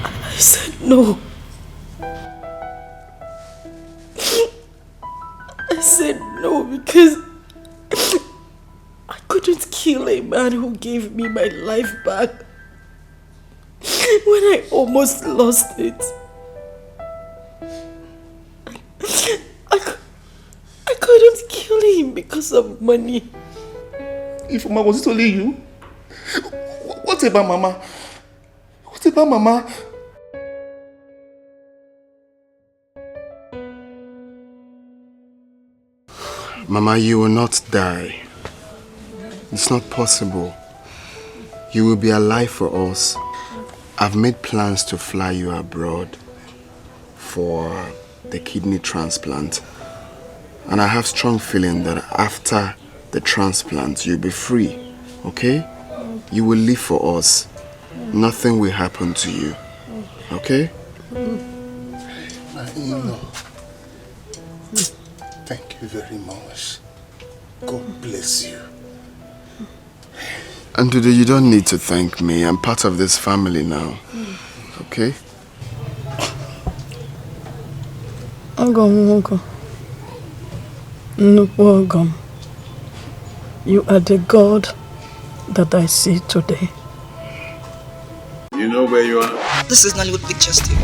I said no. I said no because I couldn't kill a man who gave me my life back when I almost lost it. I couldn't kill him because of money. Ifoma, was it only you? What about Mama? What about Mama? Mama, you will not die. It's not possible. You will be alive for us. I've made plans to fly you abroad for the kidney transplant. And I have strong feeling that after the transplant, you'll be free, okay? You will live for us. Nothing will happen to you, okay? Thank you very much. God bless you. And today you don't need to thank me. I'm part of this family now, okay? Ogom. You are the God that I see today. You know where you are? This is Nollywood Pictures TV.